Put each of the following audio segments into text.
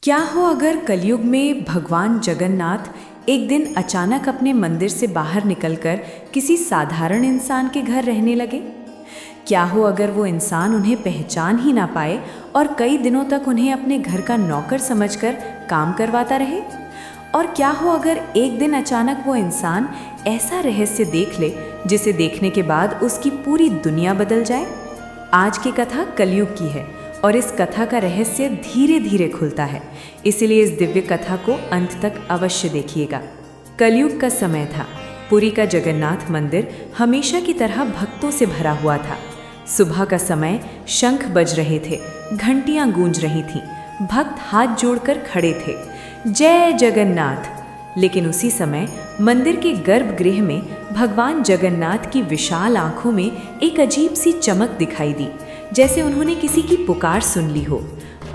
क्या हो अगर कलयुग में भगवान जगन्नाथ एक दिन अचानक अपने मंदिर से बाहर निकलकर किसी साधारण इंसान के घर रहने लगे। क्या हो अगर वो इंसान उन्हें पहचान ही ना पाए और कई दिनों तक उन्हें अपने घर का नौकर समझकर काम करवाता रहे। और क्या हो अगर एक दिन अचानक वो इंसान ऐसा रहस्य देख ले जिसे देखने के बाद उसकी पूरी दुनिया बदल जाए। आज की कथा कलयुग की है और इस कथा का रहस्य धीरे धीरे खुलता है, इसलिए इस दिव्य कथा को अंत तक अवश्य देखिएगा। कलयुग का समय था। पुरी का जगन्नाथ मंदिर हमेशा की तरह भक्तों से भरा हुआ था। सुबह का समय, शंख बज रहे थे, घंटियां गूंज रही थीं, भक्त हाथ जोड़कर खड़े थे, जय जगन्नाथ। लेकिन उसी समय मंदिर के गर्भगृह में भगवान जगन्नाथ की विशाल आंखों में एक अजीब सी चमक दिखाई दी, जैसे उन्होंने किसी की पुकार सुन ली हो।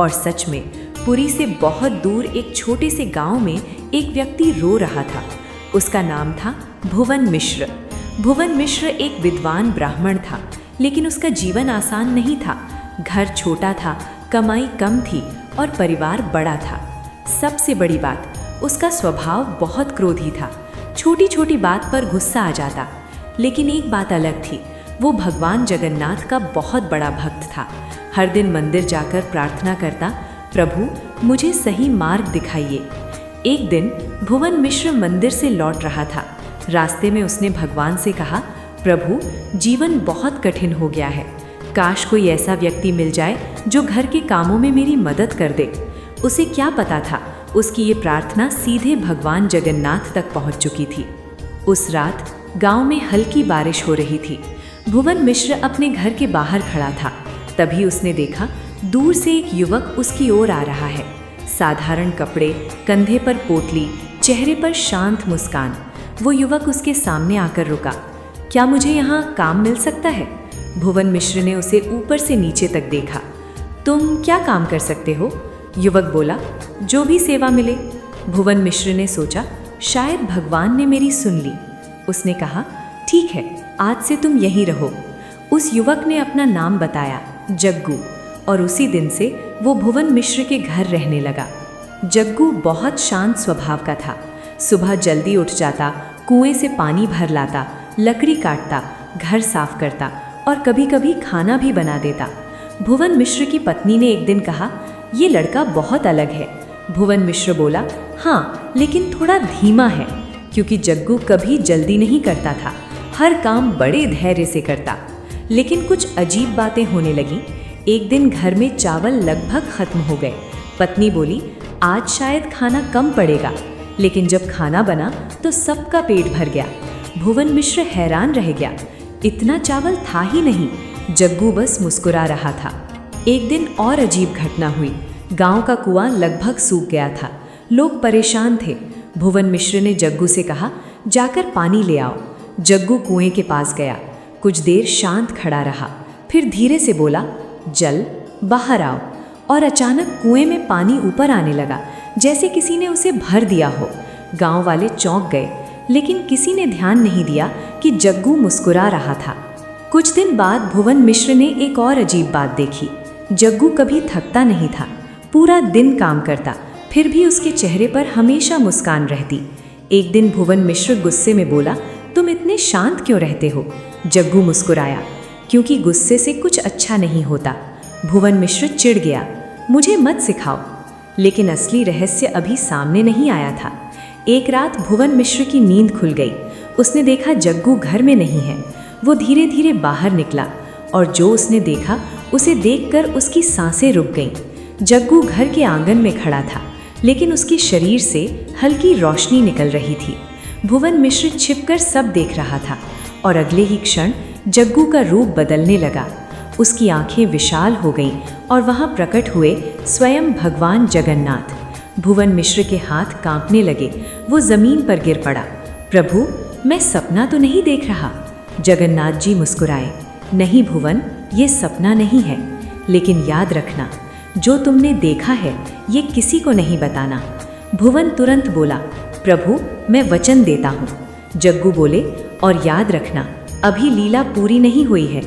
और सच में पुरी से बहुत दूर एक छोटे से गांव में एक व्यक्ति रो रहा था। उसका नाम था भुवन मिश्र। भुवन मिश्र एक विद्वान ब्राह्मण था, लेकिन उसका जीवन आसान नहीं था। घर छोटा था, कमाई कम थी और परिवार बड़ा था। सबसे बड़ी बात, उसका स्वभाव बहुत क्रोधी था। छोटी छोटी बात पर गुस्सा आ जाता। लेकिन एक बात अलग थी, वो भगवान जगन्नाथ का बहुत बड़ा भक्त था। हर दिन मंदिर जाकर प्रार्थना करता, प्रभु मुझे सही मार्ग दिखाइए। एक दिन भुवन मिश्र मंदिर से लौट रहा था। रास्ते में उसने भगवान से कहा, प्रभु जीवन बहुत कठिन हो गया है, काश कोई ऐसा व्यक्ति मिल जाए जो घर के कामों में मेरी मदद कर दे। उसे क्या पता था, उसकी ये प्रार्थना सीधे भगवान जगन्नाथ तक पहुंच चुकी थी। उस रात गांव में हल्की बारिश हो रही थी। भुवन मिश्र अपने घर के बाहर खड़ा था। तभी उसने देखा दूर से एक युवक उसकी ओर आ रहा है। साधारण कपड़े, कंधे पर पोटली, चेहरे पर शांत मुस्कान। वो युवक उसके सामने आकर रुका। क्या मुझे यहाँ काम मिल सकता है? भुवन मिश्र ने उसे ऊपर से नीचे तक देखा। तुम क्या काम कर सकते हो? युवक बोला, जो भी सेवा मिले। भुवन मिश्र ने सोचा, शायद भगवान ने मेरी सुन ली। उसने कहा, ठीक है, आज से तुम यहीं रहो। उस युवक ने अपना नाम बताया, जग्गू, और उसी दिन से वो भुवन मिश्र के घर रहने लगा। जग्गू बहुत शांत स्वभाव का था। सुबह जल्दी उठ जाता, कुएं से पानी भर लाता, लकड़ी काटता, घर साफ करता और कभी कभी खाना भी बना देता। भुवन मिश्र की पत्नी ने एक दिन कहा, ये लड़का बहुत अलग है। भुवन मिश्र बोला, हाँ, लेकिन थोड़ा धीमा है, क्योंकि जग्गू कभी जल्दी नहीं करता था, हर काम बड़े धैर्य से करता। लेकिन कुछ अजीब बातें होने लगी। एक दिन घर में चावल लगभग खत्म हो गए। पत्नी बोली, आज शायद खाना कम पड़ेगा। लेकिन जब खाना बना तो सबका पेट भर गया। भुवन मिश्र हैरान रह गया, इतना चावल था ही नहीं। जग्गू बस मुस्कुरा रहा था। एक दिन और अजीब घटना हुई। गांव का कुआं लगभग सूख गया था। लोग परेशान थे। भुवन मिश्र ने जग्गू से कहा, जाकर पानी ले आओ। जग्गू कुएं के पास गया। कुछ देर शांत खड़ा रहा, फिर धीरे से बोला, जल, बाहर आओ। और अचानक कुएं में पानी ऊपर आने लगा, जैसे किसी ने उसे भर दिया हो। गांव वाले चौंक गए, लेकिन किसी ने ध्यान नहीं दिया कि जग्गू मुस्कुरा रहा था। कुछ दिन बाद भुवन मिश्र ने एक और अजीब बात देखी। जग्गू कभी थकता नहीं था, पूरा दिन काम करता, फिर भी उसके चेहरे पर हमेशा मुस्कान रहती। एक दिन भुवन मिश्र गुस्से में बोला, तुम इतने शांत क्यों रहते हो? जग्गू मुस्कुराया, क्योंकि गुस्से से कुछ अच्छा नहीं होता। भुवन मिश्र चिढ़ गया, मुझे मत सिखाओ। लेकिन असली रहस्य अभी सामने नहीं आया था। एक रात भुवन मिश्र की नींद खुल गई। उसने देखा जग्गू घर में नहीं है। वो धीरे धीरे बाहर निकला और जो उसने देखा उसे देखकर उसकी सांसें रुक गईं। जग्गू घर के आंगन में खड़ा था, लेकिन उसके शरीर से हल्की रोशनी निकल रही थी। भुवन मिश्र छिपकर सब देख रहा था और अगले ही क्षण जग्गू का रूप बदलने लगा। उसकी आंखें विशाल हो गईं और वहां प्रकट हुए स्वयं भगवान जगन्नाथ। भुवन मिश्र के हाथ कांपने लगे। वो जमीन पर गिर पड़ा। प्रभु, मैं सपना तो नहीं देख रहा? जगन्नाथ जी मुस्कुराए, नहीं भुवन, ये सपना नहीं है, लेकिन याद रखना, जो तुमने देखा है ये किसी को नहीं बताना। भुवन तुरंत बोला, प्रभु मैं वचन देता हूँ। जग्गू बोले, और याद रखना, अभी लीला पूरी नहीं हुई है।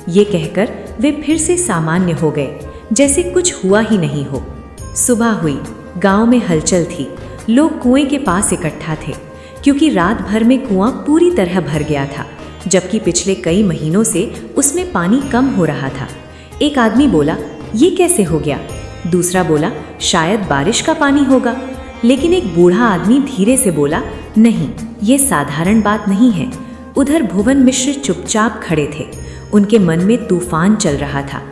ये कहकर वे फिर से सामान्य हो गए, जैसे कुछ हुआ ही नहीं हो। सुबह हुई। गांव में हलचल थी। लोग कुएं के पास इकट्ठा थे, क्योंकि रात भर में कुआं पूरी तरह भर गया था, जबकि पिछले कई महीनों से उसमें पानी कम हो रहा था। एक आदमी बोला, ये कैसे हो गया? दूसरा बोला, शायद बारिश का पानी होगा। लेकिन एक बूढ़ा आदमी धीरे से बोला, नहीं, ये साधारण बात नहीं है। उधर भुवन मिश्र चुपचाप खड़े थे। उनके मन में तूफान चल रहा था।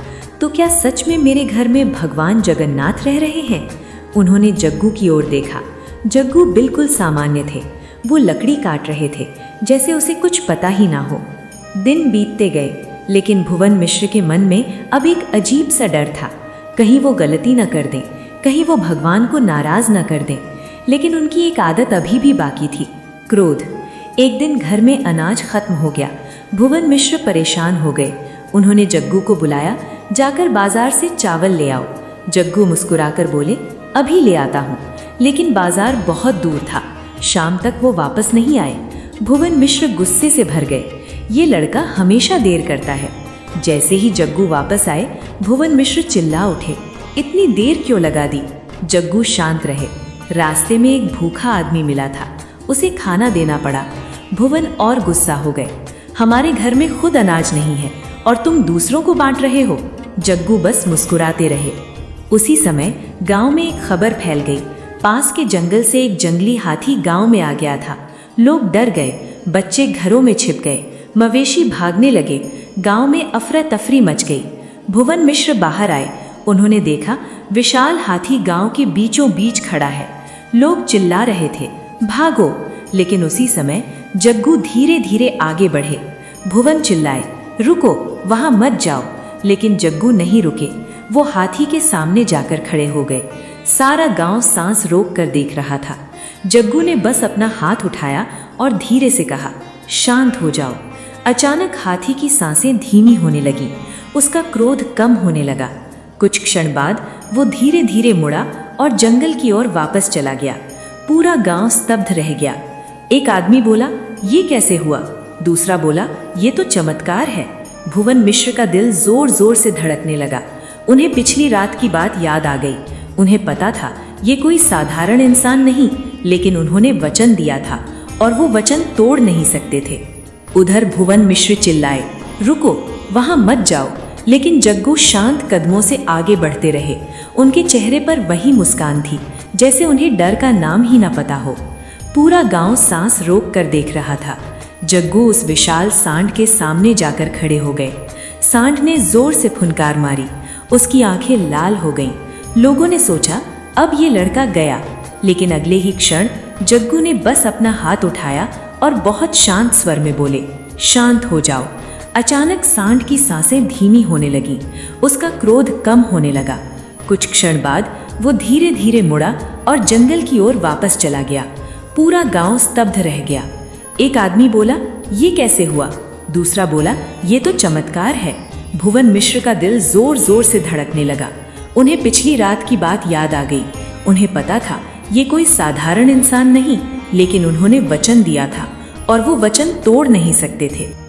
तो क्या सच में मेरे घर में भगवान जगन्नाथ रह रहे हैं? उन्होंने जग्गू की ओर देखा। जग्गू बिल्कुल सामान्य थे। वो लकड़ी काट रहे थे, जैसे उसे कुछ पता ही ना हो। दिन बीतते गए, लेकिन भुवन मिश्र के मन में अब एक अजीब सा डर था। कहीं वो गलती न कर दें, कहीं वो भगवान को नाराज न कर दें। लेकिन उनकी एक आदत अभी भी बाकी थी, क्रोध। एक दिन घर में अनाज खत्म हो गया। भुवन मिश्र परेशान हो गए। उन्होंने जग्गू को बुलाया, जाकर बाजार से चावल ले आओ। जग्गू मुस्कुराकर बोले, अभी ले आता हूँ। लेकिन बाजार बहुत दूर था। शाम तक वो वापस नहीं आए। भुवन मिश्र गुस्से से भर गए। ये लड़का हमेशा देर करता है। जैसे ही जग्गू वापस आए, भुवन मिश्र चिल्ला उठे, इतनी देर क्यों लगा दी? जग्गू शांत रहे। रास्ते में एक भूखा आदमी मिला था, उसे खाना देना पड़ा। भुवन और गुस्सा हो गए, हमारे घर में खुद अनाज नहीं है और तुम दूसरों को बांट रहे हो। जग्गू बस मुस्कुराते रहे। उसी समय गांव में एक खबर फैल गई। पास के जंगल से एक जंगली हाथी गांव में आ गया था। लोग डर गए, बच्चे घरों में छिप गए, मवेशी भागने लगे। गांव में अफरा तफरी मच गई। भुवन मिश्र बाहर आए। उन्होंने देखा, विशाल हाथी गांव के बीचों बीच खड़ा है। लोग चिल्ला रहे थे, भागो। लेकिन उसी समय जग्गू धीरे धीरे आगे बढ़े। भुवन चिल्लाए, रुको, वहां मत जाओ। लेकिन जग्गू नहीं रुके। वो हाथी के सामने जाकर खड़े हो गए। सारा गांव सांस रोक कर देख रहा था। जग्गू ने बस अपना हाथ उठाया और धीरे से कहा, शांत हो जाओ। अचानक हाथी की सांसें धीमी होने लगी। उसका क्रोध कम होने लगा। कुछ क्षण बाद वो धीरे धीरे मुड़ा और जंगल की ओर वापस चला गया। पूरा गांव स्तब्ध रह गया। एक आदमी बोला, ये कैसे हुआ? दूसरा बोला, ये तो चमत्कार है। भुवन मिश्र का दिल जोर जोर से धड़कने लगा। उन्हें पिछली रात की बात याद आ गई। उन्हें पता था ये कोई साधारण इंसान नहीं, लेकिन उन्होंने वचन दिया था और वो वचन तोड़ नहीं सकते थे। उधर भुवन मिश्र चिल्लाए, रुको, वहां मत जाओ। लेकिन जग्गू शांत कदमों से आगे बढ़ते रहे। उनके चेहरे पर वही मुस्कान थी, जैसे उन्हें डर का नाम ही न पता हो। पूरा गांव सांस रोक कर देख रहा था। जग्गू उस विशाल सांड के सामने जाकर खड़े हो गए। सांड ने जोर से फुनकार मारी। उसकी आंखें लाल हो गईं। लोगों ने सोचा, अब ये लड़का गया। लेकिन अगले ही क्षण जग्गू ने बस अपना हाथ उठाया और बहुत शांत स्वर में बोले, शांत हो जाओ। अचानक सांड की सांसें धीमी होने लगी। उसका क्रोध कम होने लगा। कुछ क्षण बाद वो धीरे धीरे मुड़ा और जंगल की ओर वापस चला गया। पूरा गांव स्तब्ध रह गया। एक आदमी बोला, ये कैसे हुआ? दूसरा बोला, ये तो चमत्कार है। भुवन मिश्र का दिल जोर जोर से धड़कने लगा। उन्हें पिछली रात की बात याद आ गई। उन्हें पता था ये कोई साधारण इंसान नहीं, लेकिन उन्होंने वचन दिया था और वो वचन तोड़ नहीं सकते थे।